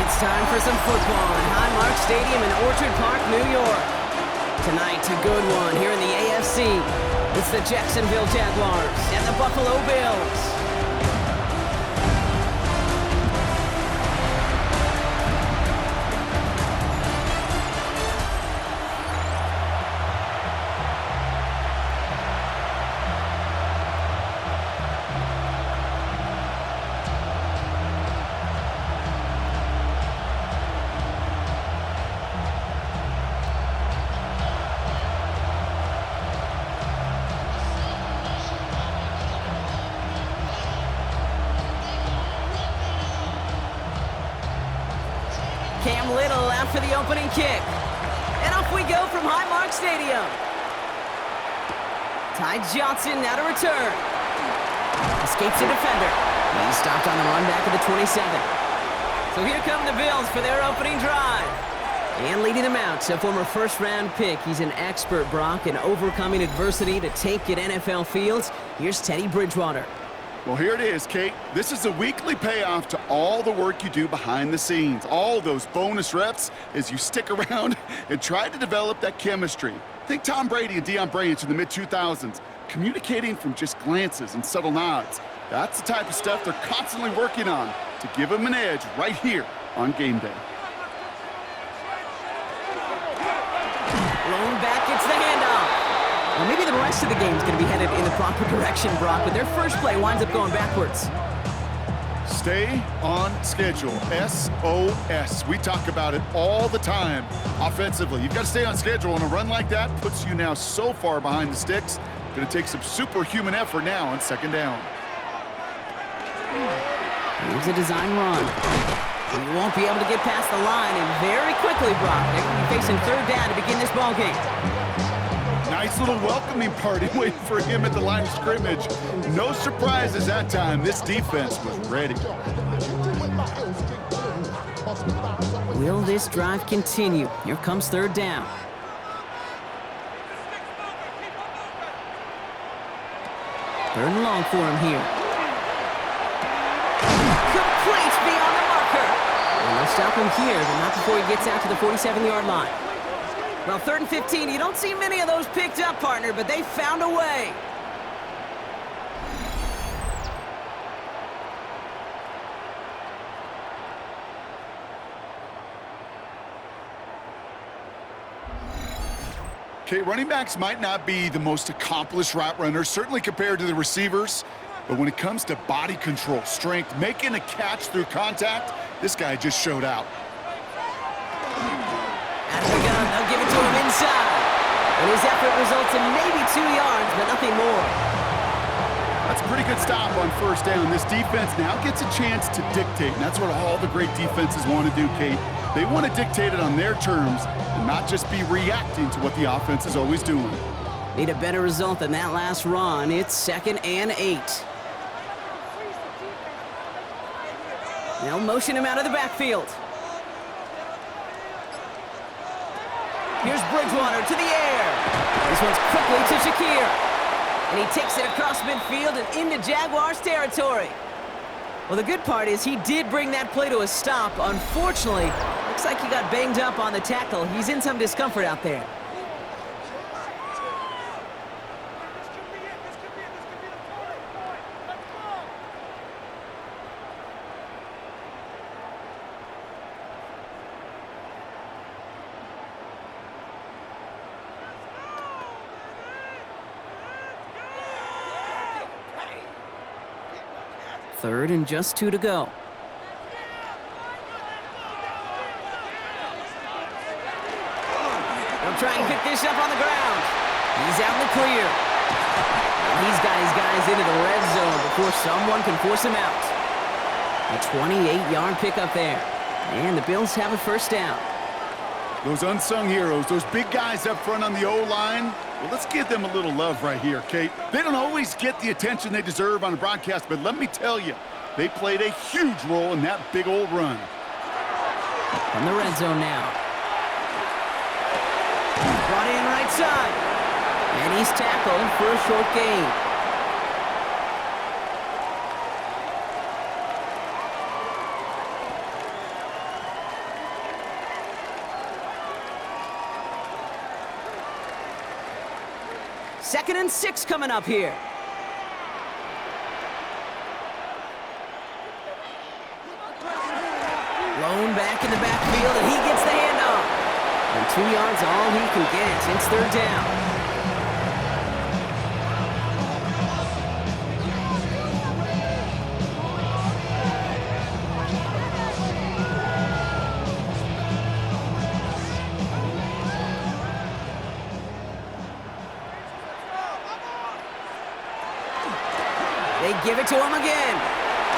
It's time for some football at Highmark Stadium in Orchard Park, New York. Tonight, a good one here in the AFC. It's the Jacksonville Jaguars and the Buffalo Bills. Cam Little out for the opening kick. And off we go from Highmark Stadium. Ty Johnson now to return. Escapes the defender. He's stopped on the run back of the 27. So here come the Bills for their opening drive. And leading them out, a former first-round pick. He's an expert, Brock, in overcoming adversity to take at NFL fields. Here's Teddy Bridgewater. Well, here it is, Kate. This is a weekly payoff to all the work you do behind the scenes. All those bonus reps as you stick around and try to develop that chemistry. Think Tom Brady and Deion Branch in the mid-2000s, communicating from just glances and subtle nods. That's the type of stuff they're constantly working on to give them an edge right here on game day. Blown back, it's the handoff. Well, maybe the rest of the game is going to be headed in the proper direction, Brock, but their first play winds up going backwards. Stay on schedule. SOS. We talk about it all the time offensively. You've got to stay on schedule, and a run like that puts you now so far behind the sticks. Going to take some superhuman effort now on second down. Here's a design run. You won't be able to get past the line, and very quickly, Brock, they're going to be facing third down to begin this ball game. Nice little welcoming party waiting for him at the line of scrimmage. No surprises that time. This defense was ready. Will this drive continue? Here comes third down. Third and long for him here. Complete beyond the marker. And they'll stop him here, but not before he gets out to the 47-yard line. Well, 3rd and 15, you don't see many of those picked up, partner, but they found a way. Okay, running backs might not be the most accomplished route runners, certainly compared to the receivers, but when it comes to body control, strength, making a catch through contact, this guy just showed out. Out of the gun, they'll give it to him inside. And his effort results in maybe 2 yards, but nothing more. That's a pretty good stop on first down. This defense now gets a chance to dictate, and that's what all the great defenses want to do, Kate. They want to dictate it on their terms and not just be reacting to what the offense is always doing. Need a better result than that last run. It's 2nd and 8. They'll motion him out of the backfield. Here's Bridgewater to the air. This one's quickly to Shakir. And he takes it across midfield and into Jaguars territory. Well, the good part is he did bring that play to a stop. Unfortunately, looks like he got banged up on the tackle. He's in some discomfort out there. Third and just 2 to go. They'll try and pick this up on the ground. He's out in the clear. And he's got his guys into the red zone before someone can force him out. A 28-yard pickup there. And the Bills have a first down. Those unsung heroes, those big guys up front on the O-line, well, let's give them a little love right here, Kate. They don't always get the attention they deserve on the broadcast, but let me tell you, they played a huge role in that big old run. From the red zone now. Brought in right side. And he's tackled for a short gain. 2nd and 6 coming up here. Blown back in the backfield, and he gets the handoff. And 2 yards all he can get. It's 3rd down. They give it to him again.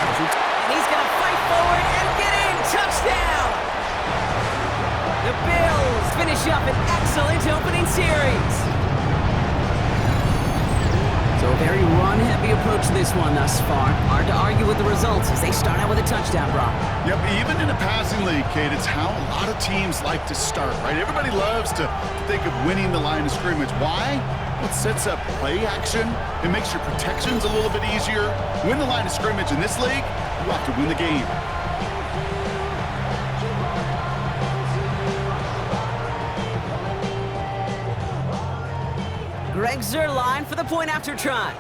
And he's going to fight forward and get in. Touchdown! The Bills finish up an excellent opening series. So a very run-heavy approach to this one thus far. Hard to argue with the results as they start out with a touchdown, Brock. Yep, even in a passing league, Kate, it's how a lot of teams like to start, right? Everybody loves to think of winning the line of scrimmage. Why? It sets up play action. It makes your protections a little bit easier. Win the line of scrimmage in this league, you have to win the game. Greg Zuerlein for the point after try.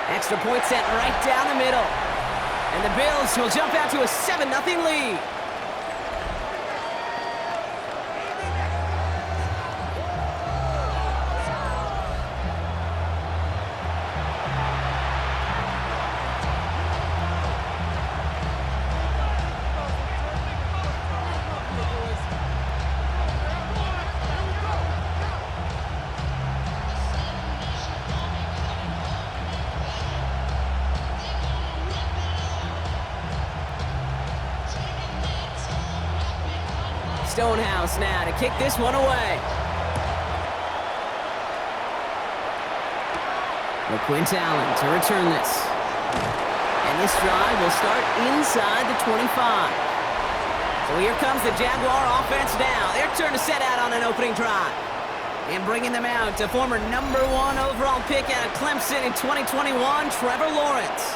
Extra point set right down the middle. And the Bills will jump out to a 7-0 lead. Stonehouse now to kick this one away. LaQuint Allen to return this. And this drive will start inside the 25. So here comes the Jaguar offense now. Their turn to set out on an opening drive. And bringing them out to former #1 overall pick out of Clemson in 2021, Trevor Lawrence.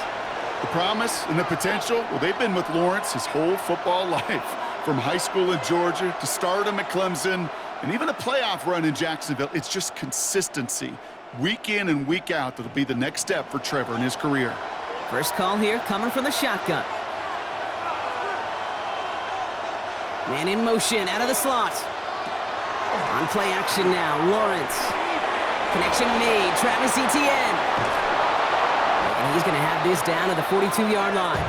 The promise and the potential, well, they've been with Lawrence his whole football life. From high school in Georgia to stardom at Clemson and even a playoff run in Jacksonville. It's just consistency. Week in and week out, that'll be the next step for Trevor in his career. First call here coming from the shotgun. Man in motion out of the slot. On play action now, Lawrence. Connection made, Travis Etienne. And he's going to have this down to the 42-yard line.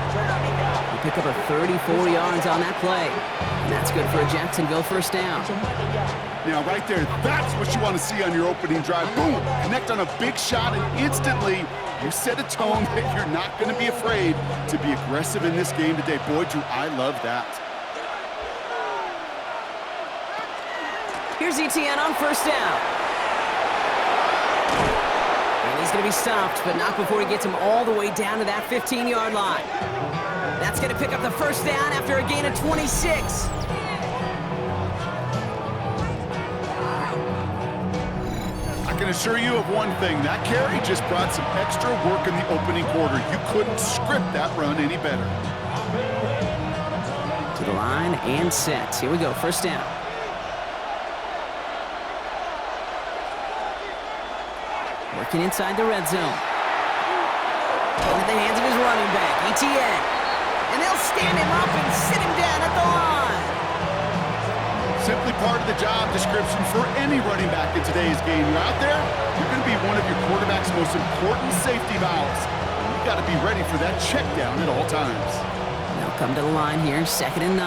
Pick up a 34 yards on that play. And that's good for a Jacksonville first down. Now, right there, that's what you want to see on your opening drive. Boom! Connect on a big shot, and instantly you set a tone that you're not going to be afraid to be aggressive in this game today. Boy, do I love that. Here's Etienne on first down. And he's going to be stopped, but not before he gets him all the way down to that 15-yard line. That's going to pick up the first down after a gain of 26. I can assure you of one thing. That carry just brought some extra work in the opening quarter. You couldn't script that run any better. To the line and set. Here we go, first down. Working inside the red zone. Into the hands of his running back, Etienne. And they'll stand him up and sit him down at the line. Simply part of the job description for any running back in today's game. You're out there, you're going to be one of your quarterback's most important safety valves. And you've got to be ready for that check down at all times. They'll come to the line here, 2nd and 9.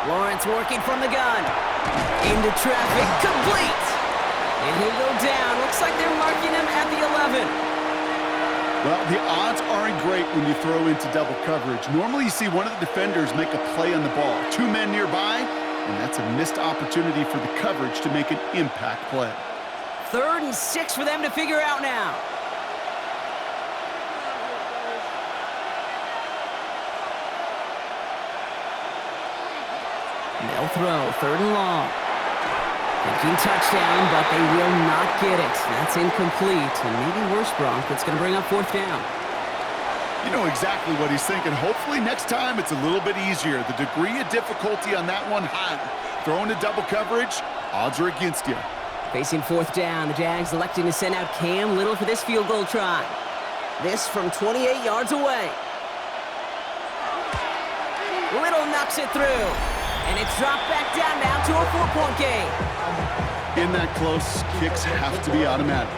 Lawrence working from the gun. Into traffic, complete. And he'll go down. Looks like they're marking him at the 11. Well, the odds aren't great when you throw into double coverage. Normally you see one of the defenders make a play on the ball. 2 men nearby, and that's a missed opportunity for the coverage to make an impact play. 3rd and 6 for them to figure out now. They'll throw, 3rd and long. Thinking touchdown, but they will not get it. That's incomplete, and maybe worse, Bronk. It's going to bring up 4th down. You know exactly what he's thinking. Hopefully next time it's a little bit easier. The degree of difficulty on that one high. Throwing to double coverage, odds are against you. Facing fourth down, the Jags electing to send out Cam Little for this field goal try. This from 28 yards away. Little knocks it through. And it's dropped back down now to a 4-point game. In that close, kicks have to be automatic.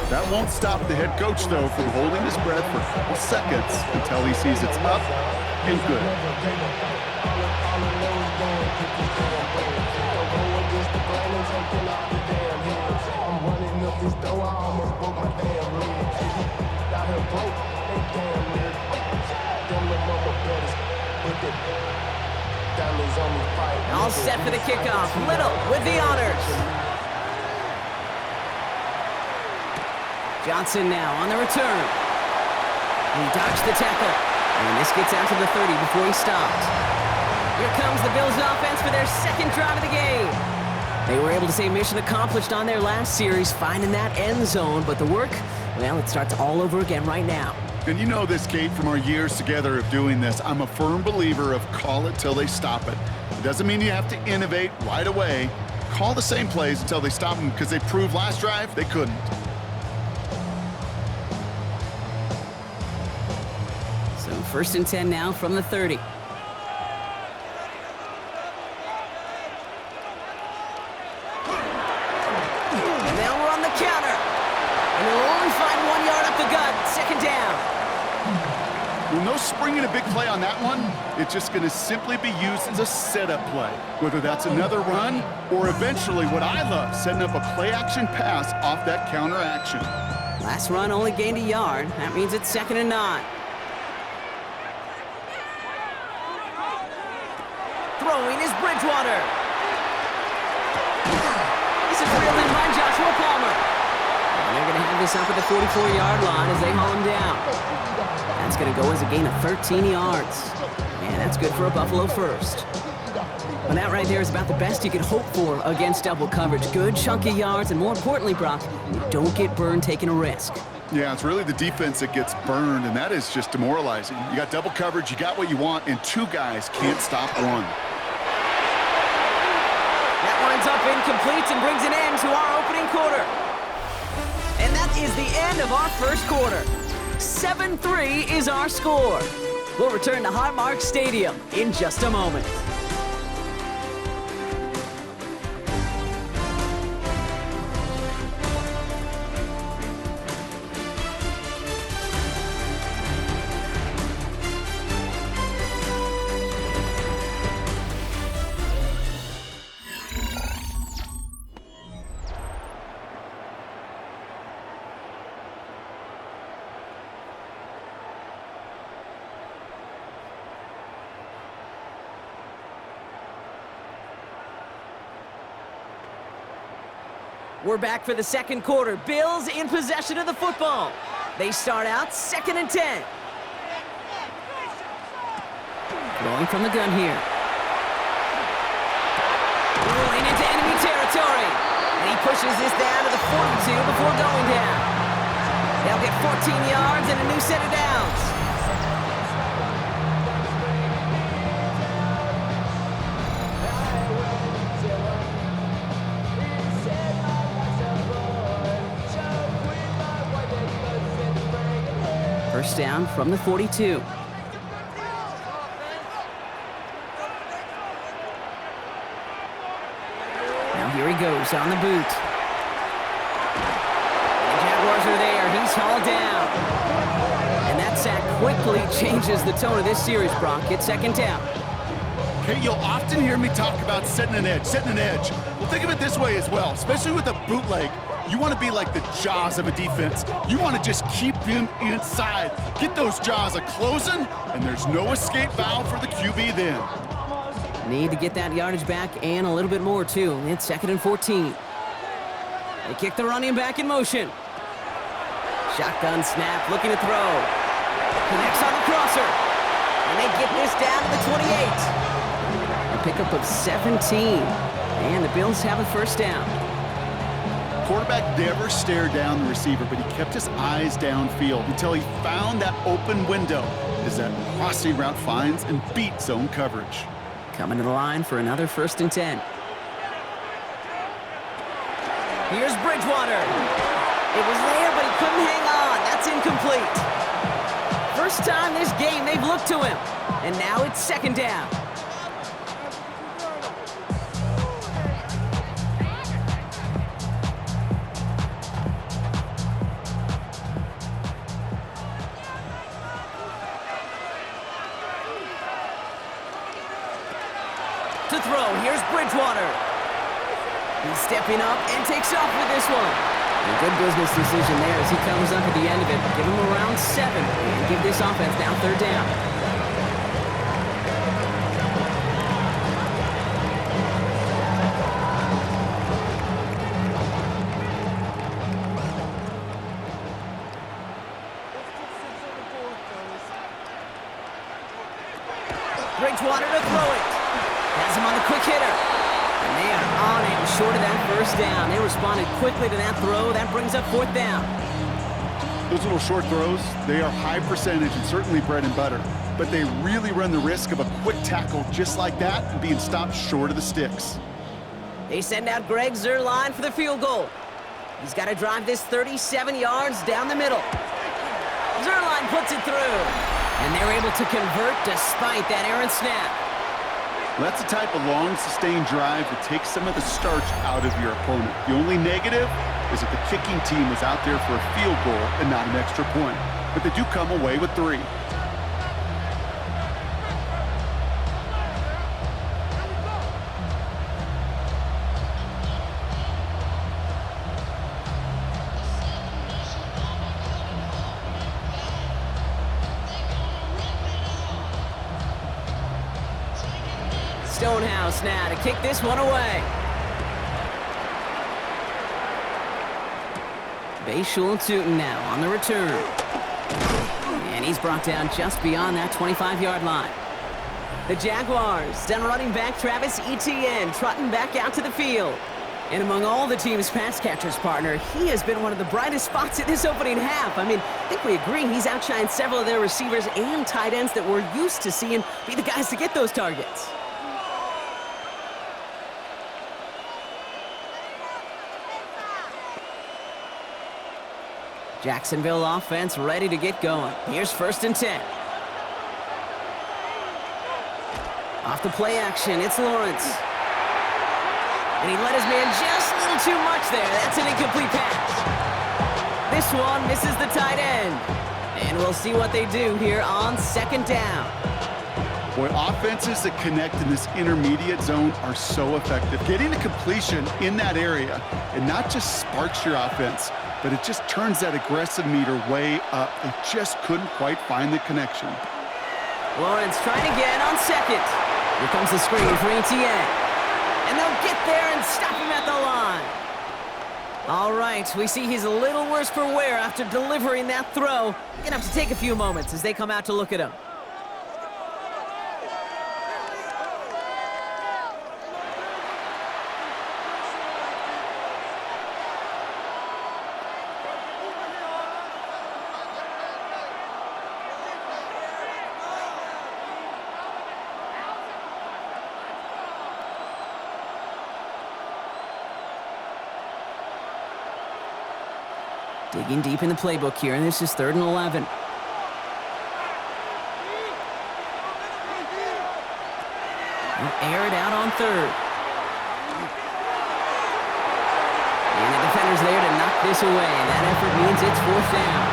That won't stop the head coach, though, from holding his breath for a couple seconds until he sees it's up and good. All set for the kickoff. Little with the honors. Johnson now on the return. He dodged the tackle. And this gets out to the 30 before he stopped. Here comes the Bills offense for their second drive of the game. They were able to say mission accomplished on their last series, finding that end zone. But the work, well, it starts all over again right now. And you know this, Kate, from our years together of doing this. I'm a firm believer of call it till they stop it. It doesn't mean you have to innovate right away. Call the same plays until they stop them, because they proved last drive they couldn't. So 1st and 10 now from the 30. And now we're on the counter. And they'll only find 1 yard up the gut. Second down. Well, no springing a big play on that one. It's just going to simply be used as a setup play, whether that's another run or eventually what I love, setting up a play-action pass off that counter action. Last run only gained a yard. That means it's 2nd and 9. Throwing is Bridgewater. This is reeled in by Joshua Palmer. And they're going to have this up at the 44-yard line as they haul him down. That's going to go as a gain of 13 yards. And that's good for a Buffalo first. Well, that right there is about the best you could hope for against double coverage. Good chunky yards, and more importantly, Brock, you don't get burned taking a risk. Yeah, it's really the defense that gets burned, and that is just demoralizing. You got double coverage, you got what you want, and two guys can't stop one. That winds up incomplete and brings an end to our opening quarter. And that is the end of our first quarter. 7-3 is our score. We'll return to Highmark Stadium in just a moment. We're back for the second quarter. Bills in possession of the football. They start out 2nd and 10. Going from the gun here. Rolling into enemy territory. And he pushes this down to the 42 before going down. They'll get 14 yards and a new set of downs. First down from the 42. Now here he goes on the boot. The Jaguars are there. He's hauled down. And that sack quickly changes the tone of this series, Brock. It's 2nd down. Okay, you'll often hear me talk about setting an edge, Well, think of it this way as well, especially with a bootleg. You want to be like the jaws of a defense. You want to just keep him inside. Get those jaws a-closing, and there's no escape valve for the QB then. Need to get that yardage back and a little bit more, too. It's 2nd and 14. They kick the running back in motion. Shotgun snap, looking to throw. Connects on the crosser. And they get this down to the 28. A pickup of 17. And the Bills have a first down. quarterback never stared down the receiver, but he kept his eyes downfield until he found that open window as that crossing route finds and beats zone coverage. Coming to the line for another 1st and 10. Here's Bridgewater. It was there, but he couldn't hang on. That's incomplete. First time this game they've looked to him. And now it's 2nd down. To throw, here's Bridgewater. He's stepping up and takes off with this one. A good business decision there as he comes up at the end of it. Give him around 7 and give this offense now 3rd down. Bridgewater to throw it. Has him on the quick hitter. And they are on him short of that 1st down. They responded quickly to that throw. That brings up 4th down. Those little short throws, they are high percentage and certainly bread and butter. But they really run the risk of a quick tackle just like that and being stopped short of the sticks. They send out Greg Zuerlein for the field goal. He's got to drive this 37 yards down the middle. Zuerlein puts it through. And they're able to convert despite that errant snap. That's the type of long, sustained drive that takes some of the starch out of your opponent. The only negative is that the kicking team was out there for a field goal and not an extra point. But they do come away with 3. Stonehouse now to kick this one away. Bayshul Tootin now on the return. And he's brought down just beyond that 25-yard line. The Jaguars send running back Travis Etienne trotting back out to the field. And among all the team's pass catchers, partner, he has been one of the brightest spots in this opening half. I mean, I think we agree he's outshined several of their receivers and tight ends that we're used to seeing be the guys to get those targets. Jacksonville offense ready to get going. Here's 1st and 10. Off the play action, it's Lawrence. And he let his man just a little too much there. That's an incomplete pass. This one misses the tight end. And we'll see what they do here on 2nd down. Boy, offenses that connect in this intermediate zone are so effective. Getting a completion in that area, it not just sparks your offense, but it just turns that aggressive meter way up. They just couldn't quite find the connection. Lawrence trying again on 2nd. Here comes the screen for Etienne. And they'll get there and stop him at the line. All right, we see he's a little worse for wear after delivering that throw. Gonna have to take a few moments as they come out to look at him. Digging deep in the playbook here, and this is 3rd and 11. They'll air it out on 3rd. And the defender's there to knock this away, and that effort means it's 4th down.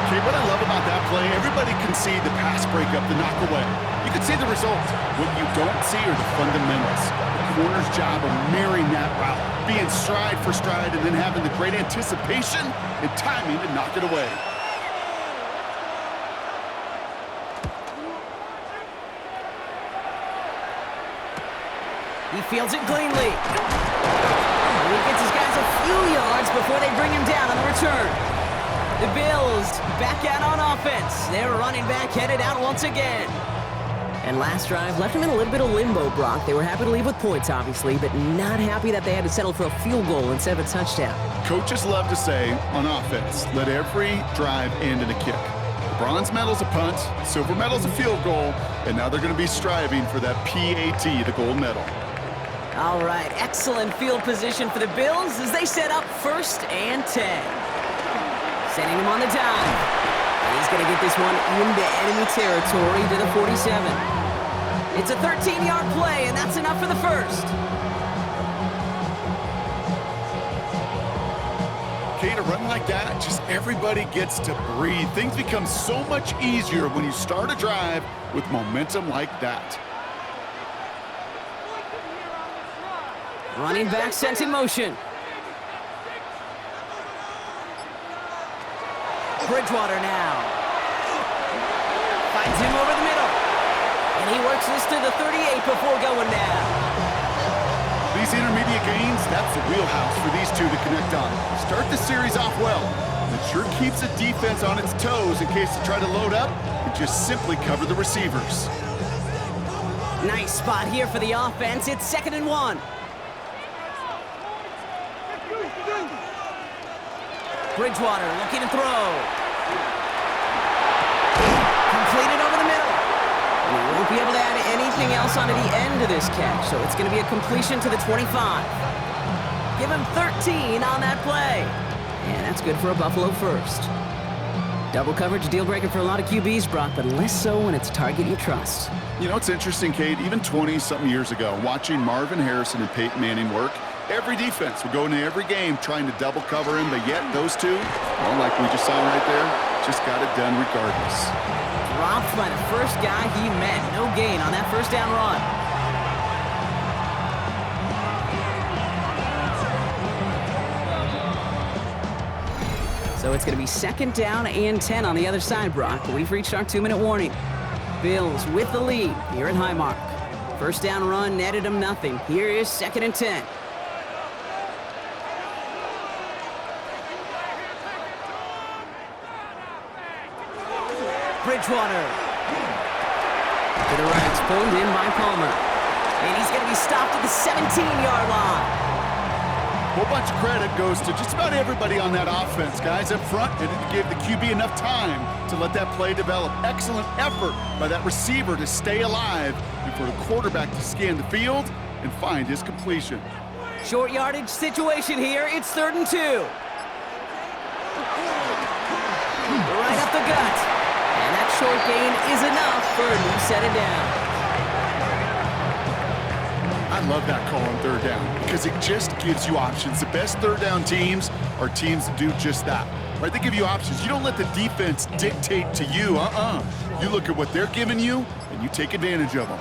Okay, what I love about that play, everybody can see the pass breakup, the knock away. You can see the result. What you don't see are the fundamentals. The corner's job of mirroring that route, being stride for stride, and then having the great anticipation and timing to knock it away. He fields it cleanly. And he gets his guys a few yards before they bring him down on the return. The Bills back out on offense. Their running back headed out once again. And last drive left them in a little bit of limbo, Brock. They were happy to leave with points, obviously, but not happy that they had to settle for a field goal instead of a touchdown. Coaches love to say, on offense, let every drive end in a kick. The bronze medal's a punt, silver medal's a field goal, and now they're going to be striving for that PAT, the gold medal. All right, excellent field position for the Bills as they set up 1st and 10. Sending him on the dive. And he's going to get this one into enemy territory to the 47. It's a 13-yard play, and that's enough for the first. Okay, to run like that, just everybody gets to breathe. Things become so much easier when you start a drive with momentum like that. Running back sent in motion. Bridgewater now. Finds him over the middle. And he works this to the 38 before going down. These intermediate gains, that's the wheelhouse for these two to connect on. Start the series off well. It sure keeps the defense on its toes in case they try to load up and just simply cover the receivers. Nice spot here for the offense. It's 2nd and 1. Bridgewater looking to throw. Completed over the middle. And he won't be able to add anything else onto the end of this catch, so it's going to be a completion to the 25. Give him 13 on that play. And that's good for a Buffalo first. Double coverage, deal breaker for a lot of QBs, Brock, but less so when it's a target you trust. You know, it's interesting, Kate, even 20-something years ago, watching Marvin Harrison and Peyton Manning work, every defense would go into every game trying to double cover him, but yet those two, well, like we just saw right there, just got it done regardless. Dropped by the first guy he met. No gain on that first down run. So it's going to be 2nd down and 10 on the other side, Brock. We've reached our 2-minute warning. Bills with the lead here at Highmark. First down run netted them nothing. Here is 2nd and 10. Bridgewater. To the right, it's pulled in by Palmer. And he's going to be stopped at the 17-yard line. A whole bunch of credit goes to just about everybody on that offense. Guys up front, they didn't give the QB enough time to let that play develop. Excellent effort by that receiver to stay alive and for the quarterback to scan the field and find his completion. Short yardage situation here. It's 3rd and 2. Right up the gut. And that short gain is enough for a new set of down. I love that call on 3rd down because it just gives you options. The best 3rd down teams are teams that do just that. Right? They give you options. You don't let the defense dictate to you. You look at what they're giving you, and you take advantage of them.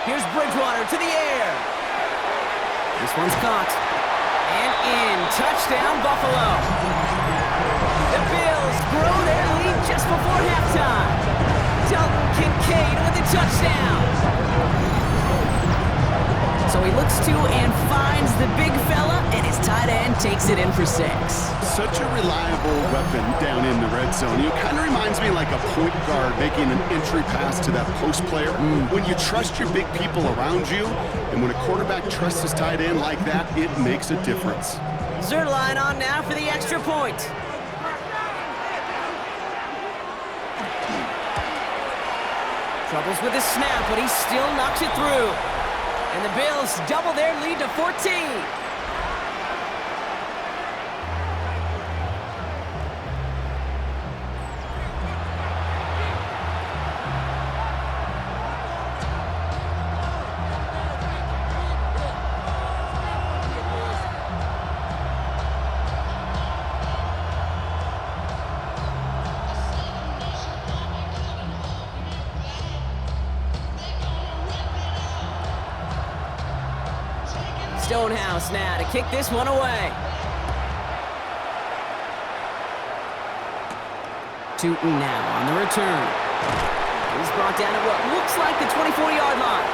Here's Bridgewater to the air. This one's caught. And in. Touchdown, Buffalo. The Bills grow their lead just before halftime. Dalton Kincaid with a touchdown. So he looks to and finds the big fella, and his tight end takes it in for 6. Such a reliable weapon down in the red zone. It kind of reminds me like a point guard making an entry pass to that post player. When you trust your big people around you, and when a quarterback trusts his tight end like that, it makes a difference. Zerline on now for the extra point. Troubles with his snap, but he still knocks it through. And the Bills double their lead to 14. Stonehouse now to kick this one away. Tootin now on the return. He's brought down at what looks like the 24-yard line.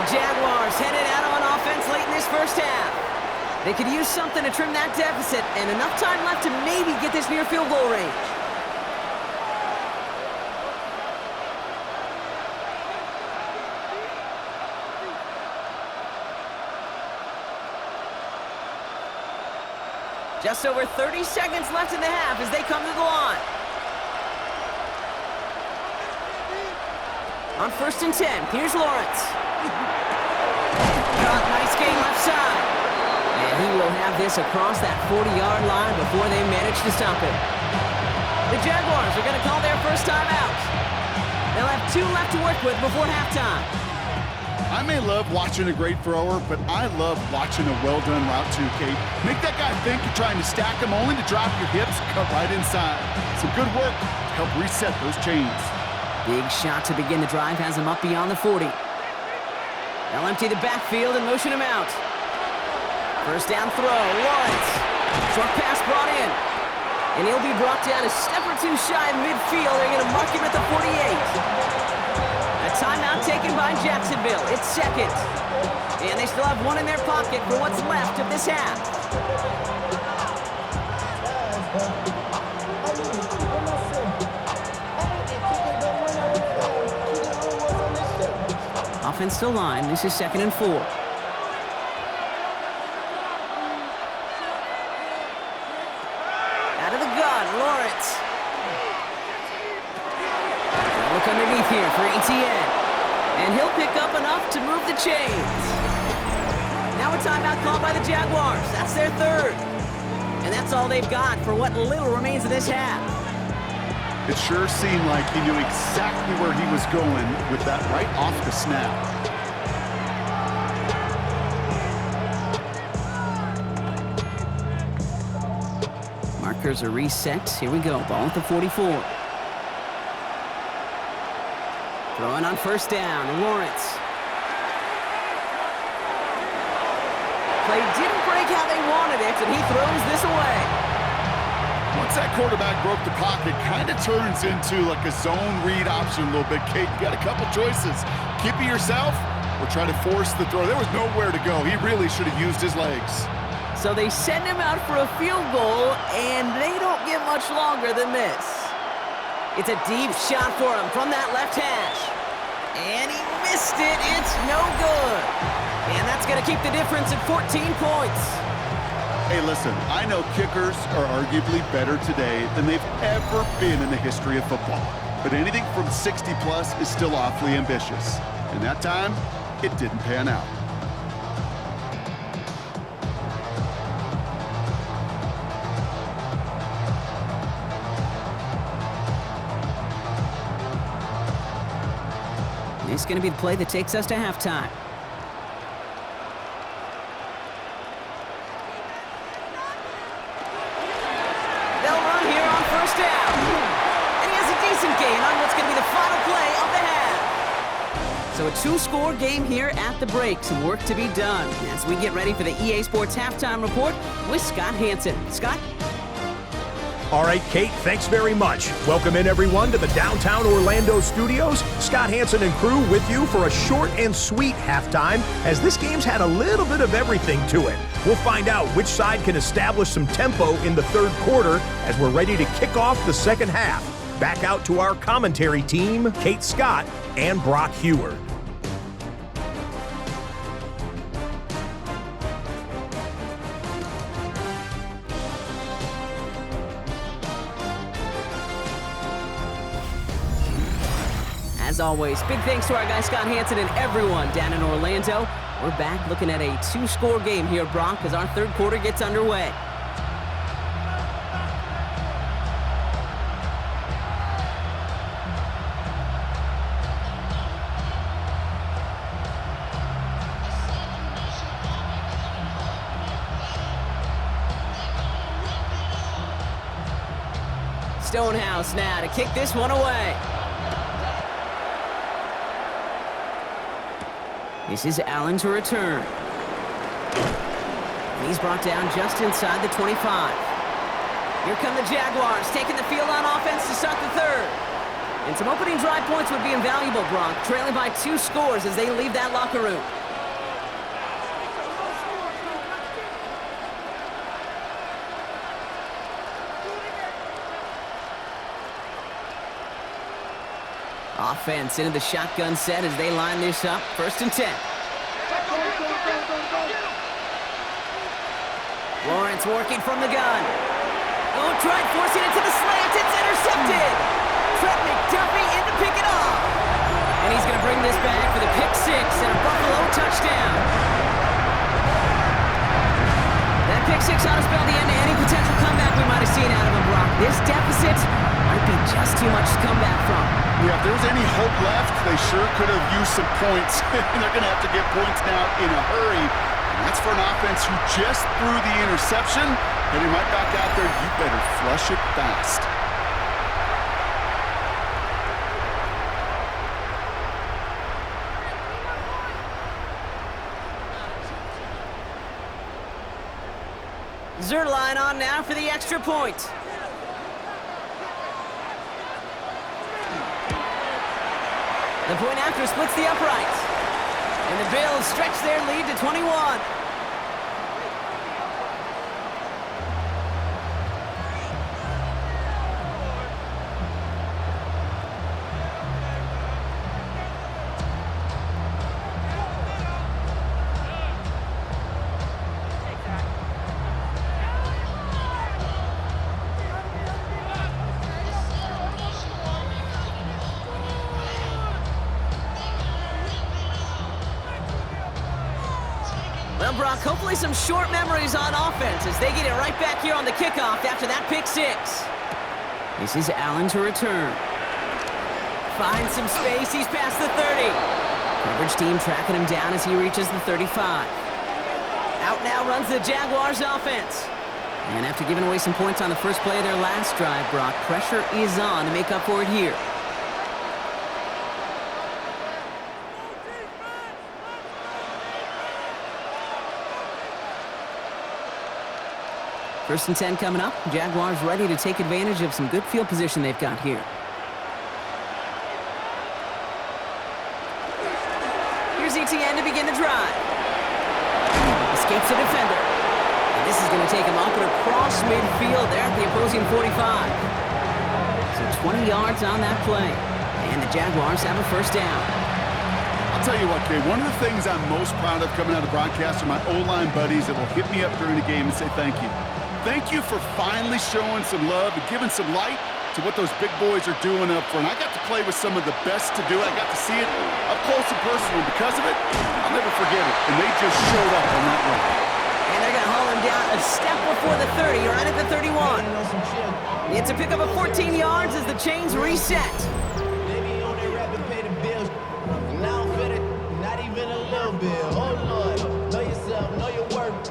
The Jaguars headed out on offense late in this first half. They could use something to trim that deficit, and enough time left to maybe get this near field goal range. Just over 30 seconds left in the half as they come to the line. On 1st and 10, here's Lawrence. Nice game left side. And he will have this across that 40-yard line before they manage to stop it. The Jaguars are going to call their first time out. They'll have 2 left to work with before halftime. I may love watching a great thrower, but I love watching a well-done route too, Kate. Make that guy think you're trying to stack him only to drop your hips, cut right inside. Some good work to help reset those chains. Big shot to begin the drive has him up beyond the 40. They'll empty the backfield and motion him out. First down throw, Lawrence. Short pass brought in. And he'll be brought down a step or 2 shy of midfield. They're going to mark him at the 48. A timeout taken by Jacksonville. It's second. And they still have 1 in their pocket for what's left of this half. Offensive line, this is 2nd and 4. Out of the gun, Lawrence. Look underneath here for ETN. And he'll pick up enough to move the chains. Now a timeout called by the Jaguars. That's their 3rd. And that's all they've got for what little remains of this half. It sure seemed like he knew exactly where he was going with that right off the snap. Markers are reset. Here we go. Ball at the 44. Throwing on 1st down, Lawrence. Play didn't break how they wanted it, and he throws this away. Once that quarterback broke the pocket, kind of turns into like a zone read option a little bit, Kate. You got a couple choices. Keep it yourself or try to force the throw. There was nowhere to go. He really should have used his legs. So they send him out for a field goal, and they don't get much longer than this. It's a deep shot for him from that left hash. And he missed it. It's no good. And that's going to keep the difference at 14 points. Hey, listen, I know kickers are arguably better today than they've ever been in the history of football. But anything from 60-plus is still awfully ambitious. And that time, it didn't pan out. This is going to be the play that takes us to halftime. They'll run here on 1st down. And he has a decent gain on what's going to be the final play of the half. So a 2-score game here at the break. Some work to be done as we get ready for the EA Sports Halftime Report with Scott Hanson. Scott? All right, Kate, thanks very much. Welcome in, everyone, to the downtown Orlando studios. Scott Hanson and crew with you for a short and sweet halftime, as this game's had a little bit of everything to it. We'll find out which side can establish some tempo in the 3rd quarter as we're ready to kick off the 2nd half. Back out to our commentary team, Kate Scott and Brock Hewer. As always, big thanks to our guy Scott Hanson and everyone down in Orlando. We're back looking at a 2-score game here, Brock, as our 3rd quarter gets underway. Stonehouse now to kick this one away. This is Allen to return. And he's brought down just inside the 25. Here come the Jaguars, taking the field on offense to start the 3rd. And some opening drive points would be invaluable, Brock, trailing by 2 scores as they leave that locker room. Offense into the shotgun set as they line this up. 1st and 10. Lawrence working from the gun. Oh, tried forcing it to the slant. It's intercepted. Trent McDuffie in to pick it off. And he's going to bring this back for the pick 6 and a Buffalo touchdown. That pick 6 ought to spell the end to any potential comeback we might have seen out of him, Brock. This deficit might be just too much to come back from. Yeah, if there was any hope left, they sure could have used some points. They're going to have to get points now in a hurry. And that's for an offense who just threw the interception. Heading right back out there, you better flush it fast. Zerline on now for the extra point. The point after splits the uprights. And the Bills stretch their lead to 21. Well, Brock, hopefully some short memories on offense as they get it right back here on the kickoff after that pick 6. This is Allen to return. Finds some space. He's past the 30. Coverage team tracking him down as he reaches the 35. Out now runs the Jaguars offense. And after giving away some points on the first play of their last drive, Brock, pressure is on to make up for it here. First and 10 coming up. Jaguars ready to take advantage of some good field position they've got here. Here's ETN to begin the drive. Escapes the defender. And this is going to take him up and across midfield there at the opposing 45. So 20 yards on that play. And the Jaguars have a first down. I'll tell you what, Kay, one of the things I'm most proud of coming out of the broadcast are my O-line buddies that will hit me up during the game and say thank you. Thank you for finally showing some love and giving some light to what those big boys are doing up front. I got to play with some of the best to do it. I got to see it up close and personal. Because of it, I'll never forget it. And they just showed up on that run. And they're going to haul him down a step before the 30, right at the 31. It's a pickup of 14 yards as the chains reset. Maybe on their rapid pay the bills. And now I'm fitted, not even a little bit. Oh Lord, know yourself, know your worth.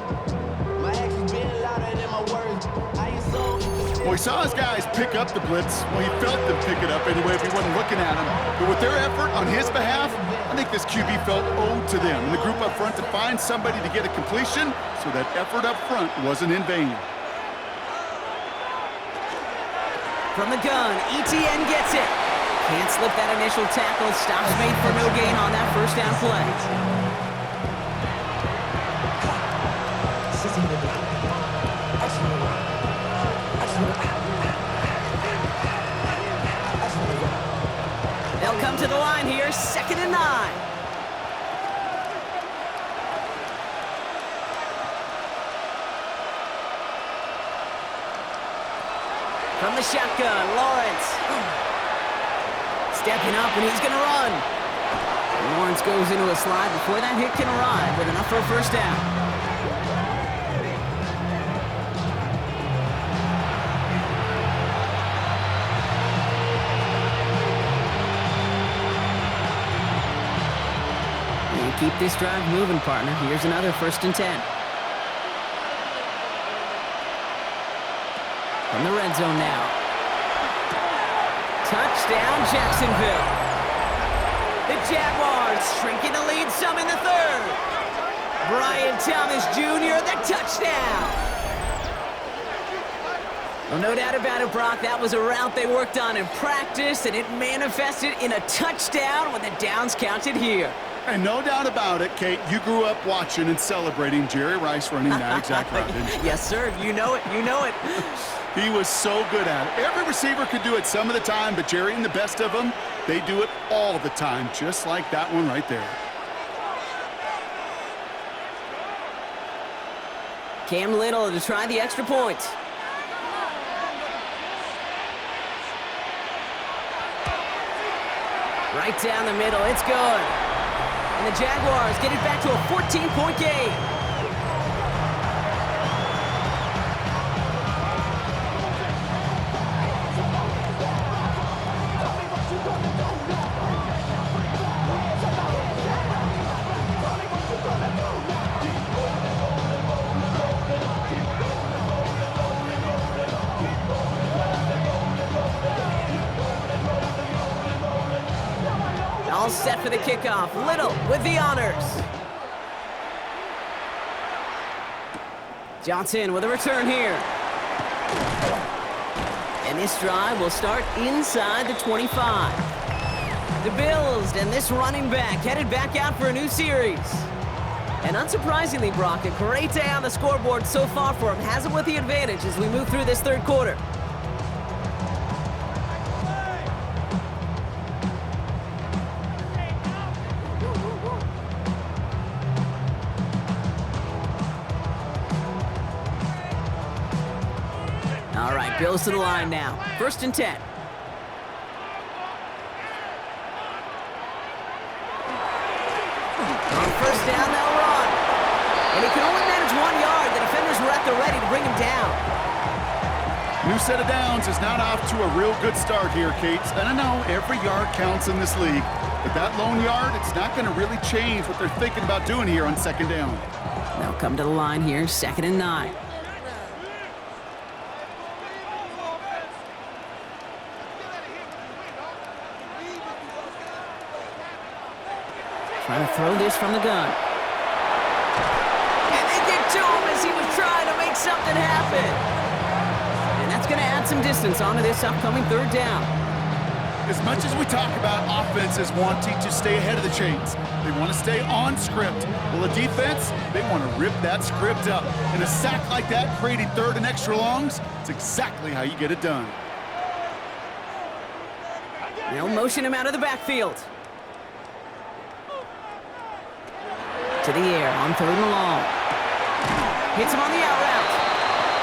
My actions being louder than my words. I ain't so. Well, he saw his guys pick up the blitz. Well, he felt them pick it up anyway if he wasn't looking at him. But with their effort on his behalf, I think this QB felt owed to them and the group up front to find somebody to get a completion, so that effort up front wasn't in vain. From the gun, ETN gets it. Can't slip that initial tackle. Stops made for no gain on that first down play. They'll come to the line here, 2nd and 9. From the shotgun, Lawrence. Stepping up, and he's going to run. Lawrence goes into a slide before that hit can arrive with enough for a first down. Keep this drive moving, partner. Here's another 1st and 10. From the red zone now. Touchdown, Jacksonville. The Jaguars shrinking the lead some in the 3rd. Brian Thomas Jr., the touchdown. Well, no doubt about it, Brock. That was a route they worked on in practice, and it manifested in a touchdown when the downs counted here. And no doubt about it, Kate, you grew up watching and celebrating Jerry Rice running that exact route, didn't you? Yes, sir. You know it. You know it. He was so good at it. Every receiver could do it some of the time, but Jerry and the best of them, they do it all the time, just like that one right there. Cam Little to try the extra point. Right down the middle, it's good. And the Jaguars get it back to a 14-point game. All set for the kickoff. Little with the honors. Johnson with a return here. And this drive will start inside the 25. The Bills and this running back headed back out for a new series. And unsurprisingly, Brock, a great day on the scoreboard so far for him. Has him with the advantage as we move through this third quarter. All right, Bills to the line now. 1st and 10. On 1st down, they'll run. And he can only manage 1 yard. The defenders were at the ready to bring him down. New set of downs is not off to a real good start here, Kate. And I know every yard counts in this league, but that lone yard, it's not going to really change what they're thinking about doing here on 2nd down. They'll come to the line here, 2nd and 9. Trying to throw this from the gun. And they get to him as he was trying to make something happen. And that's going to add some distance onto this upcoming 3rd down. As much as we talk about offenses wanting to stay ahead of the chains, they want to stay on script. Well, the defense, they want to rip that script up. And a sack like that, creating 3rd and extra longs, it's exactly how you get it done. They'll motion him out of the backfield. To the air on 3rd and long. Hits him on the out route.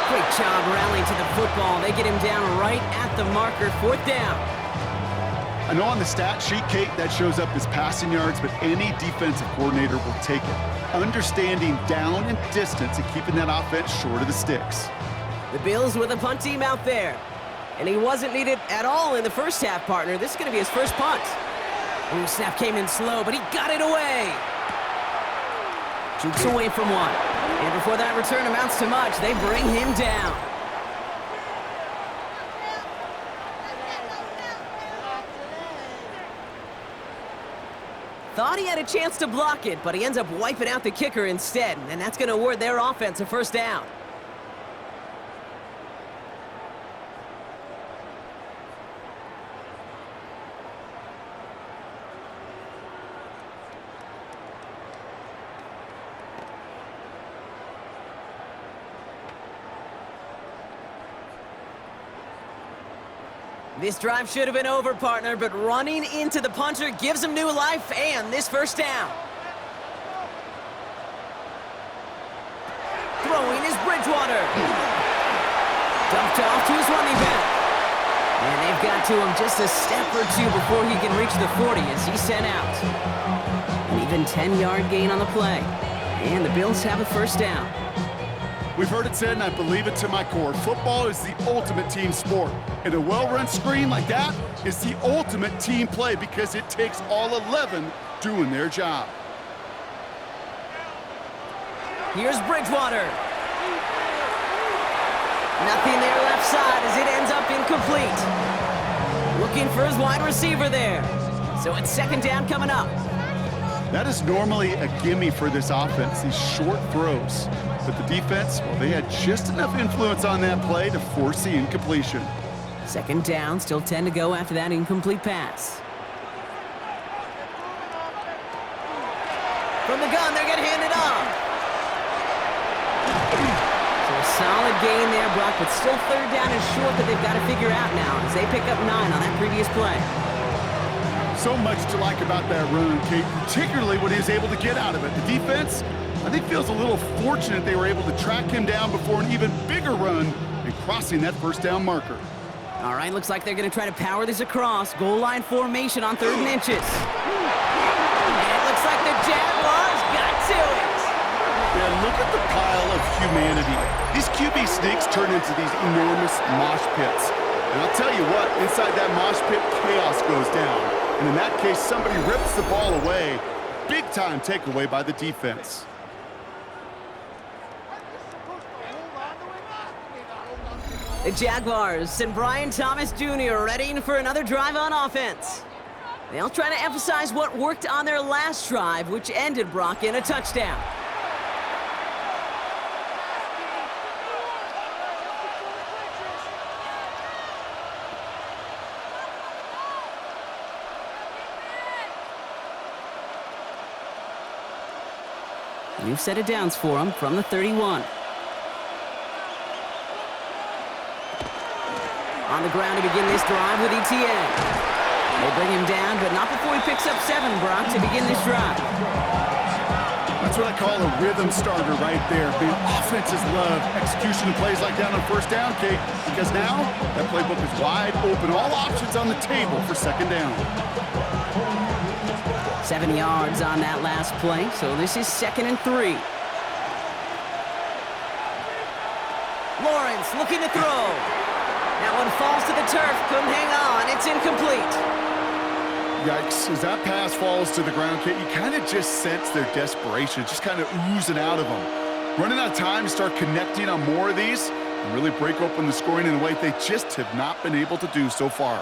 Great job rallying to the football. They get him down right at the marker, 4th down. I know on the stat sheet, Kate, that shows up as passing yards, but any defensive coordinator will take it. Understanding down and distance and keeping that offense short of the sticks. The Bills with a punt team out there. And he wasn't needed at all in the first half, partner. This is going to be his first punt. Ooh, snap came in slow, but he got it away. Jukes away from one. And before that return amounts to much, they bring him down. Thought he had a chance to block it, but he ends up wiping out the kicker instead. And that's going to award their offense a 1st down. This drive should have been over, partner, but running into the punter gives him new life and this 1st down. Throwing is Bridgewater. Dumped off to his running back. And they've got to him just a step or two before he can reach the 40 as he's sent out. An even 10-yard gain on the play. And the Bills have a 1st down. We've heard it said, and I believe it to my core, football is the ultimate team sport. And a well-run screen like that is the ultimate team play because it takes all 11 doing their job. Here's Bridgewater. Nothing there left side as it ends up incomplete. Looking for his wide receiver there. So it's 2nd down coming up. That is normally a gimme for this offense, these short throws. But the defense, well, they had just enough influence on that play to force the incompletion. 2nd down, still 10 to go after that incomplete pass. solid gain there, Brock, but still third down and short that they've got to figure out now as they pick up 9 on that previous play. So much to like about that run, Kate, particularly what he was able to get out of it. The defense, I think, feels a little fortunate they were able to track him down before an even bigger run and crossing that first down marker. All right, looks like they're going to try to power this across. Goal line formation on 3rd and inches. And it looks like the Jaguars got to it. Yeah, look at the pile of humanity. These QB sneaks turn into these enormous mosh pits. And I'll tell you what, inside that mosh pit, chaos goes down. And in that case, somebody rips the ball away. Big-time takeaway by the defense. The Jaguars and Brian Thomas Jr. ready for another drive on offense. They'll try to emphasize what worked on their last drive, which ended, Brock, in a touchdown. New set of downs for him from the 31. On the ground to begin this drive with ETN. They bring him down, but not before he picks up 7, Brock, to begin this drive. That's what I call a rhythm starter right there. The offenses love execution of plays like that on first down, Kate, because now that playbook is wide open. All options on the table for second down. 7 yards on that last play, so this is 2nd and 3. Lawrence looking to throw. That one falls to the turf, couldn't hang on, it's incomplete. Yikes, as that pass falls to the ground, Kate, you kind of just sense their desperation, just kind of oozing out of them. Running out of time to start connecting on more of these and really break open the scoring in a way they just have not been able to do so far.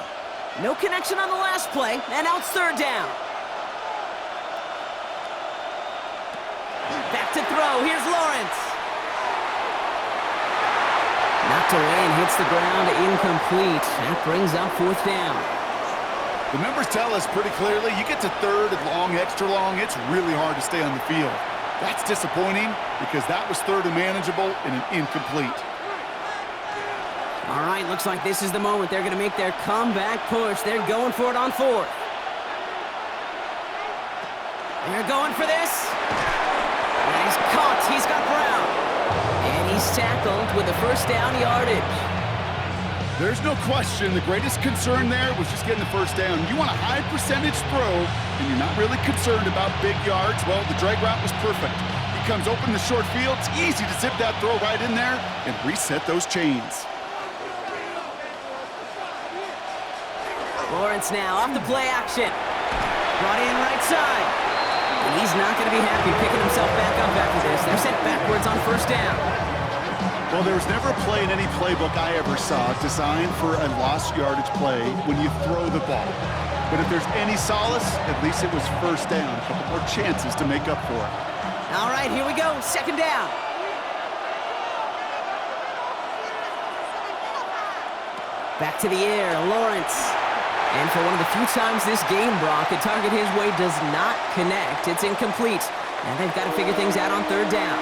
No connection on the last play, and now it's 3rd down. Back to throw, here's Lawrence. Knocked away and hits the ground, incomplete. That brings up 4th down. The numbers tell us pretty clearly, you get to 3rd and long, extra long, it's really hard to stay on the field. That's disappointing because that was 3rd and manageable and an incomplete. All right, looks like this is the moment they're going to make their comeback push. They're going for it on 4th. They're going for this. And he's caught. He's got Brown. And he's tackled with a first down yardage. There's no question the greatest concern there was just getting the first down. You want a high percentage throw, and you're not really concerned about big yards. Well, the drag route was perfect. He comes open the short field. It's easy to zip that throw right in there and reset those chains. Lawrence now off the play action. Brought in right side. And he's not going to be happy picking himself back up after this. They're sent backwards on first down. Well, there was never a play in any playbook I ever saw designed for a lost yardage play when you throw the ball. But if there's any solace, at least it was first down. A couple more chances to make up for it. All right, here we go. 2nd down. Back to the air, Lawrence. And for one of the few times this game, Brock, a target his way does not connect. It's incomplete. And they've got to figure things out on 3rd down.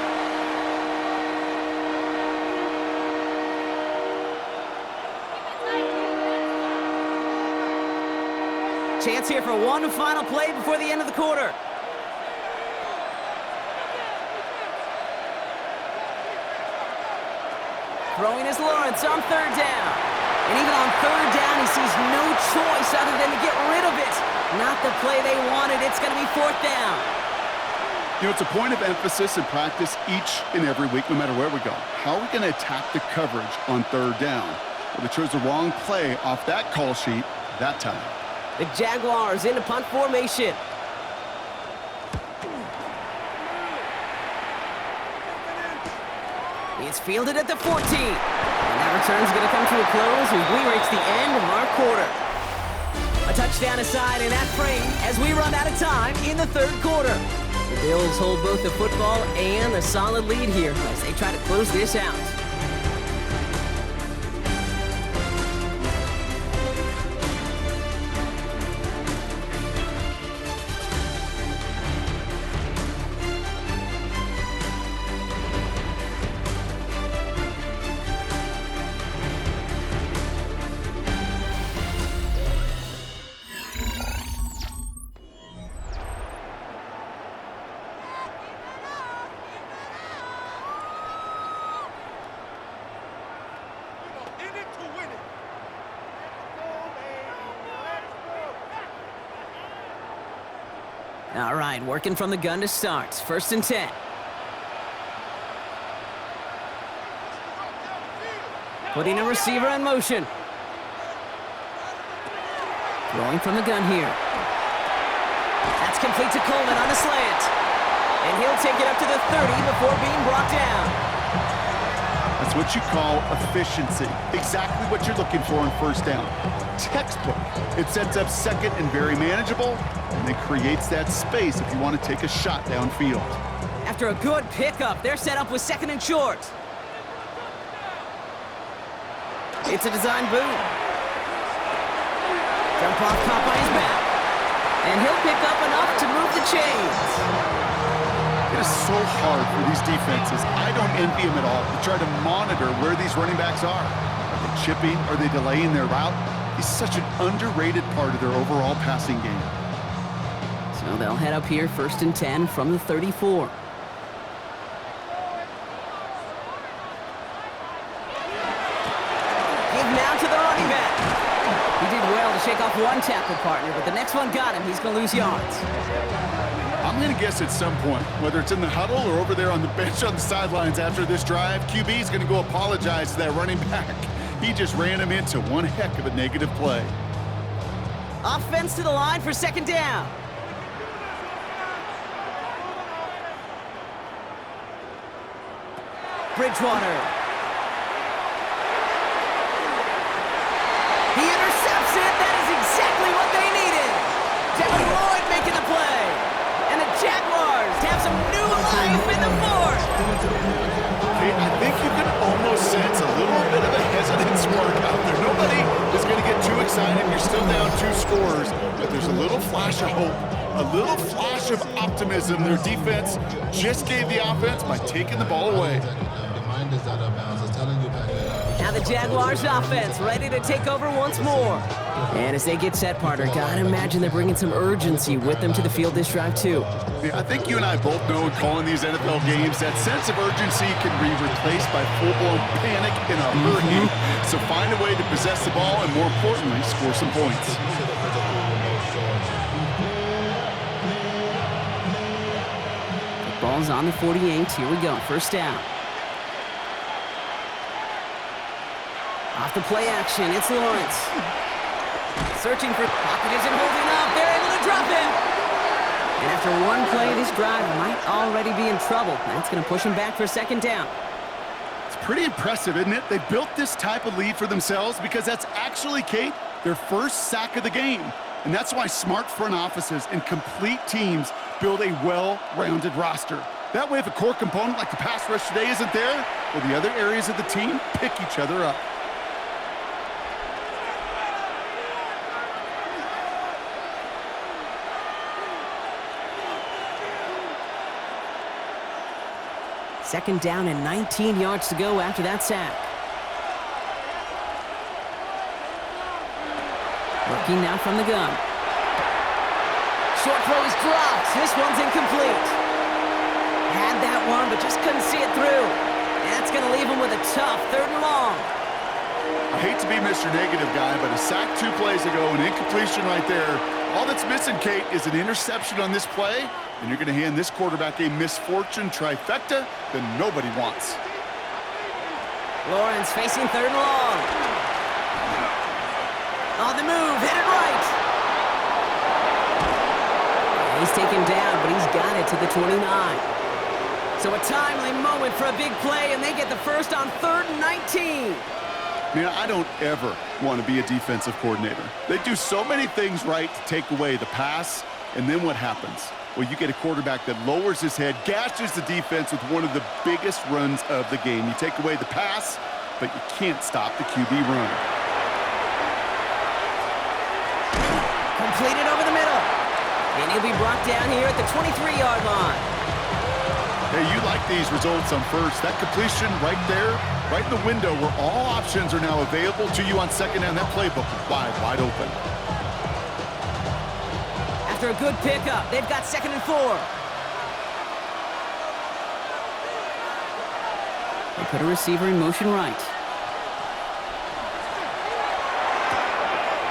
Chance here for one final play before the end of the quarter. Throwing is Lawrence on 3rd down. And even on 3rd down, he sees no choice other than to get rid of it. Not the play they wanted. It's going to be 4th down. You know, it's a point of emphasis in practice each and every week, no matter where we go. How are we going to attack the coverage on 3rd down? Well, they chose the wrong play off that call sheet that time. The Jaguars into punt formation. It's fielded at the 14. And that return's going to come to a close as we reach the end of our quarter. A touchdown aside in that frame as we run out of time in the 3rd quarter. The Bills hold both the football and a solid lead here as they try to close this out. All right, working from the gun to start. 1st and 10. Putting a receiver in motion. Throwing from the gun here. That's complete to Coleman on a slant. And he'll take it up to the 30 before being brought down. That's what you call efficiency. Exactly what you're looking for on 1st down. Textbook. It sets up 2nd and very manageable, and it creates that space if you want to take a shot downfield. After a good pickup, they're set up with 2nd and short. It's a design boot. Jump off caught by his back. And he'll pick up enough to move the chains. It is so hard for these defenses. I don't envy them at all to try to monitor where these running backs are. Are they chipping? Are they delaying their route? He's such an underrated part of their overall passing game. So they'll head up here 1st and 10 from the 34. Give now to the running back. He did well to shake off one tackle partner, but the next one got him. He's going to lose yards. I'm going to guess at some point, whether it's in the huddle or over there on the bench on the sidelines after this drive, QB is going to go apologize to that running back. He just ran him into one heck of a negative play. Offense to the line for 2nd down. Bridgewater. He intercepts it. That is exactly what they needed. Devin Lloyd making the play. And the Jaguars have some new life in the 4th. Okay, I think you can almost sense a little bit of a hesitance mark out there. Nobody is going to get too excited. You're still down 2 scores, but there's a little flash of hope, a little flash of optimism. Their defense just gave the offense by taking the ball away. Now the Jaguars offense ready to take over once more. And as they get set, partner, gotta imagine they're bringing some urgency with them to the field this drive too. Yeah, I think you and I both know in calling these NFL games that sense of urgency can be replaced by full-blown panic in a hurry. So find a way to possess the ball and, more importantly, score some points. The ball's on the 48. Here we go. 1st down. Off the play action, it's Lawrence. Searching for pocket isn't holding up. They're able to drop him. And after one play, this drive might already be in trouble. That's going to push him back for 2nd down. It's pretty impressive, isn't it? They built this type of lead for themselves because that's actually, Kate, their 1st sack of the game. And that's why smart front offices and complete teams build a well-rounded roster. That way, if a core component like the pass rush today isn't there, well, the other areas of the team pick each other up. Second down and 19 yards to go after that sack. Looking now from the gun. Short throw is dropped. This one's incomplete. Had that one, but just couldn't see it through. That's going to leave him with a tough 3rd and long. I hate to be Mr. Negative guy, but a sack 2 plays ago, an incompletion right there. All that's missing, Kate, is an interception on this play, and you're going to hand this quarterback a misfortune trifecta that nobody wants. Lawrence facing 3rd and long. On the move, hit it right. He's taken down, but he's got it to the 29. So a timely moment for a big play, and they get the first on 3rd and 19. Man, I don't ever want to be a defensive coordinator. They do so many things right to take away the pass, and then what happens? Well, you get a quarterback that lowers his head, gashes the defense with one of the biggest runs of the game. You take away the pass, but you can't stop the QB run. Completed over the middle. And he'll be brought down here at the 23-yard line. Hey, you like these results on 1st. That completion right there, right in the window where all options are now available to you on 2nd down. That playbook is wide open. After a good pickup, they've got 2nd and 4. They put a receiver in motion right.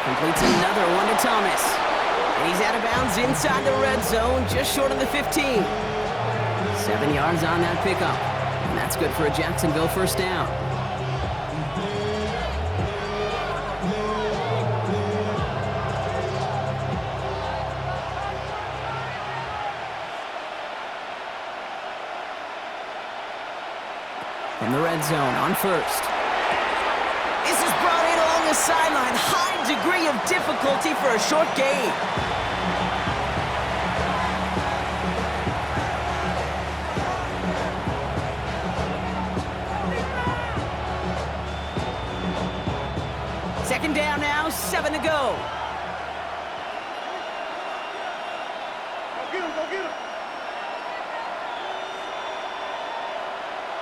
Completes another one to Thomas. And he's out of bounds inside the red zone, just short of the 15. 7 yards on that pickup. And that's good for a Jacksonville first down. From the red zone on first. This is brought in along the sideline. High degree of difficulty for a short gain. Second down now, 7 to go.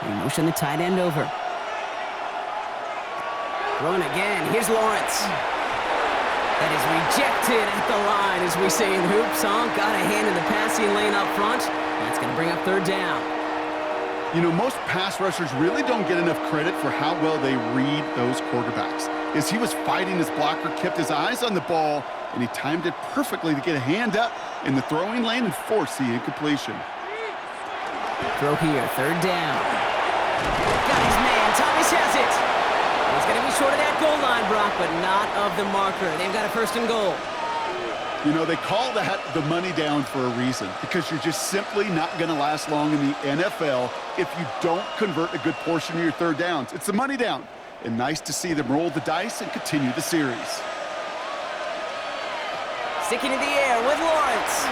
We motion the tight end over. Throwing again. Here's Lawrence. That is rejected at the line, as we say in hoops, huh? Got a hand in the passing lane up front. That's going to bring up third down. You know, most pass rushers really don't get enough credit for how well they read those quarterbacks. As he was fighting his blocker, kept his eyes on the ball, and he timed it perfectly to get a hand up in the throwing lane and force the incompletion. Throw here, third down. Got his man, Thomas has it. He's going to be short of that goal line, Brock, but not of the marker. They've got a first and goal. You know, they call that the money down for a reason, because you're just simply not going to last long in the NFL if you don't convert a good portion of your third downs. It's the money down, and nice to see them roll the dice and continue the series. Sticking in the air with Lawrence.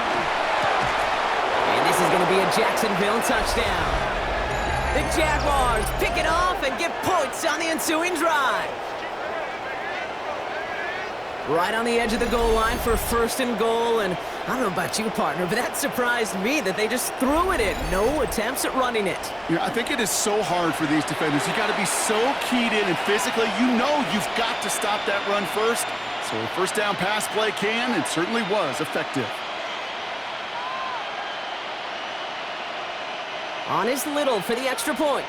And this is going to be a Jacksonville touchdown. The Jaguars pick it off and get points on the ensuing drive. Right on the edge of the goal line for first and goal, and I don't know about you, partner, but that surprised me that they just threw it in. No attempts at running it. Yeah, I think it is so hard for these defenders. You got to be so keyed in and physically, you know you've got to stop that run first. So a first down pass play can and certainly was effective. On is Little for the extra point.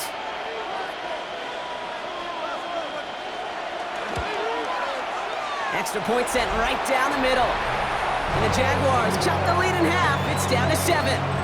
Extra point sent right down the middle. And the Jaguars chop the lead in half. It's down to 7.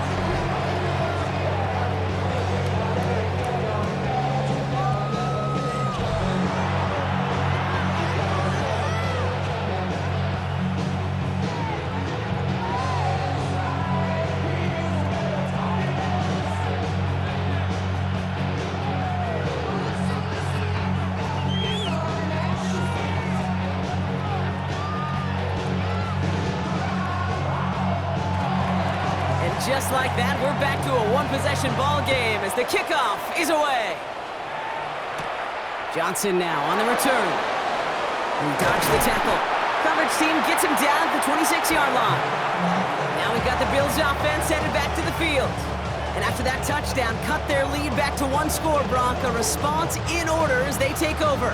Just like that, we're back to a one-possession ball game as the kickoff is away. Johnson now on the return. He dodged the tackle. Coverage team gets him down at the 26-yard line. Now we've got the Bills offense headed back to the field. And after that touchdown, cut their lead back to one score, Brock. A response in order as they take over.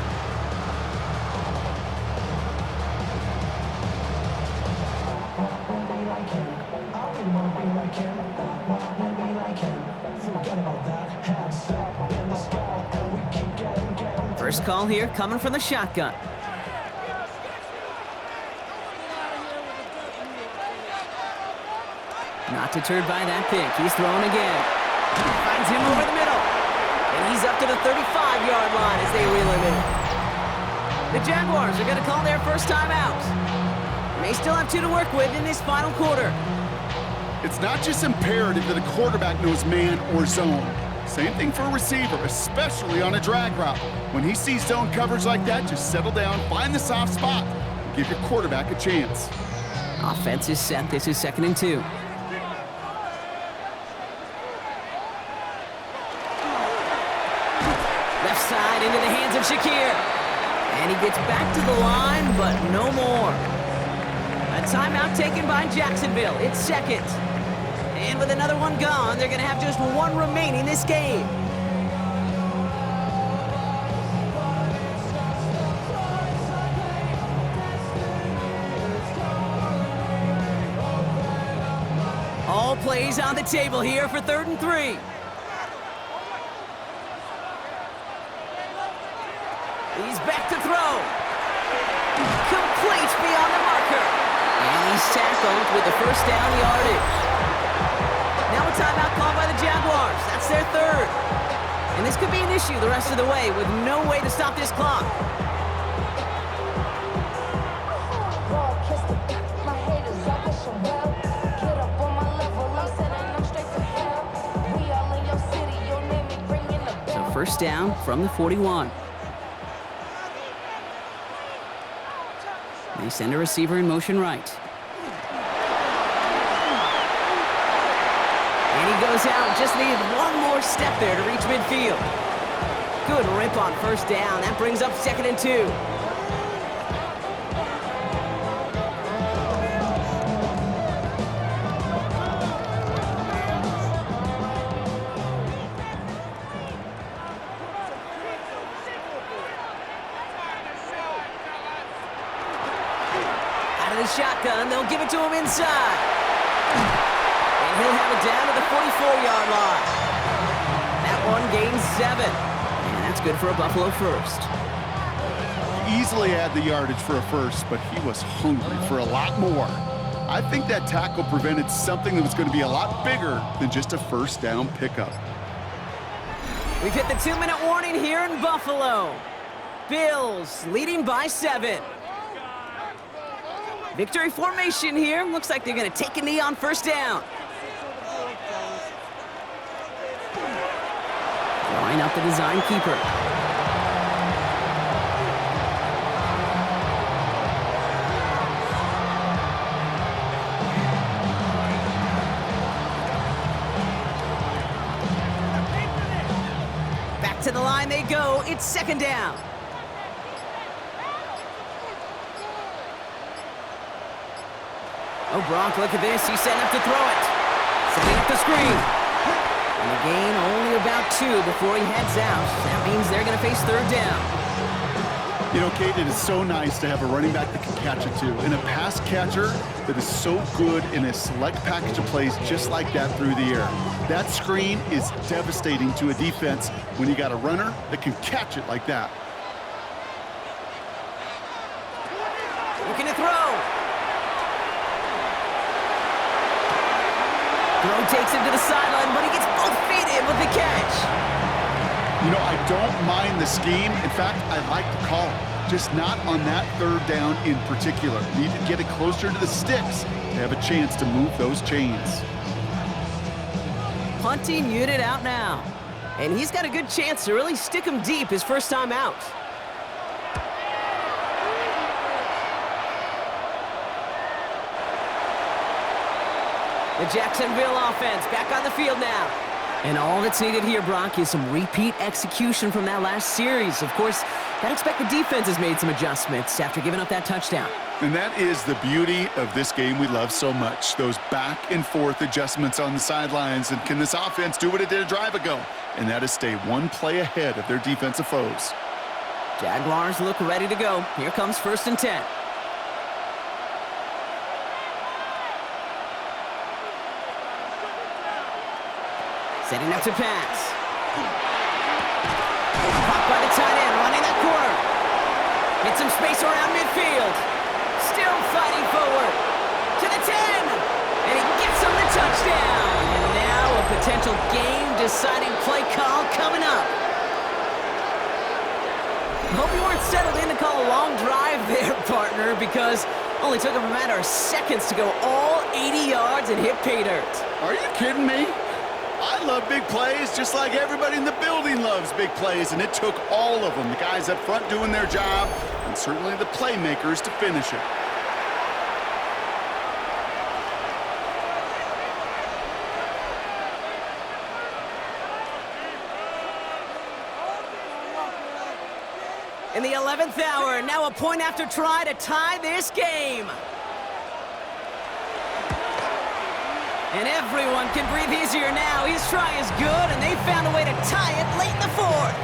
First call here coming from the shotgun. Not deterred by that pick. He's throwing again. Finds him over the middle. And he's up to the 35-yard line as they reel him in. The Jaguars are going to call their first time out. They still have 2 to work with in this final quarter. It's not just imperative that a quarterback knows man or zone. Same thing for a receiver, especially on a drag route. When he sees zone coverage like that, just settle down, find the soft spot, and give your quarterback a chance. Offense is set. This is 2nd and 2. Left side into the hands of Shakir. And he gets back to the line, but no more. A timeout taken by Jacksonville. It's 2nd. And with another one gone, they're going to have just 1 remaining this game. All plays on the table here for 3rd and 3. He's back to throw. Complete beyond the marker. And he is tackled with the first down yardage. Now a timeout called by the Jaguars. That's their third. And this could be an issue the rest of the way with no way to stop this clock. So first down from the 41. They send a receiver in motion right. And he goes out. Just needed one more step there to reach midfield. Good rip on first down. That brings up 2nd and 2. Shotgun, they'll give it to him inside. And he'll have it down to the 44-yard line. That one gains 7. And that's good for a Buffalo first. Easily had the yardage for a first, but he was hungry for a lot more. I think that tackle prevented something that was going to be a lot bigger than just a first down pickup. We've hit the 2-minute warning here in Buffalo. Bills leading by 7. Victory formation here. Looks like they're going to take a knee on first down. Drawing up the design keeper. Back to the line they go. It's 2nd down. Oh, Gronk, look at this. He's setting up to throw it. Setting up the screen. And a gain only about 2 before he heads out. That means they're going to face 3rd down. You know, Kate, it is so nice to have a running back that can catch it too. And a pass catcher that is so good in a select package of plays just like that through the air. That screen is devastating to a defense when you got a runner that can catch it like that. Looking to throw. Throw takes him to the sideline, but he gets both feet in with the catch. You know, I don't mind the scheme. In fact, I like the call. Just not on that 3rd down in particular. Need to get it closer to the sticks to have a chance to move those chains. Punting unit out now. And he's got a good chance to really stick him deep his first time out. The Jacksonville offense back on the field now. And all that's needed here, Brock, is some repeat execution from that last series. Of course, I'd expect the defense has made some adjustments after giving up that touchdown. And that is the beauty of this game we love so much. Those back and forth adjustments on the sidelines. And can this offense do what it did a drive ago? And that is stay one play ahead of their defensive foes. Jaguars look ready to go. Here comes 1st and 10. Setting up to pass. Caught by the tight end, running that corner. Get some space around midfield. Still fighting forward. To the 10. And he gets him the touchdown. And now a potential game-deciding play call coming up. Hope you weren't settled in to call a long drive there, partner, because only took him a matter of seconds to go all 80 yards and hit pay dirt. Are you kidding me? I love big plays just like everybody in the building loves big plays, and it took all of them. The guys up front doing their job, and certainly the playmakers to finish it. In the 11th hour, now a point after try to tie this game. And everyone can breathe easier now. His try is good, and they found a way to tie it late in the 4th.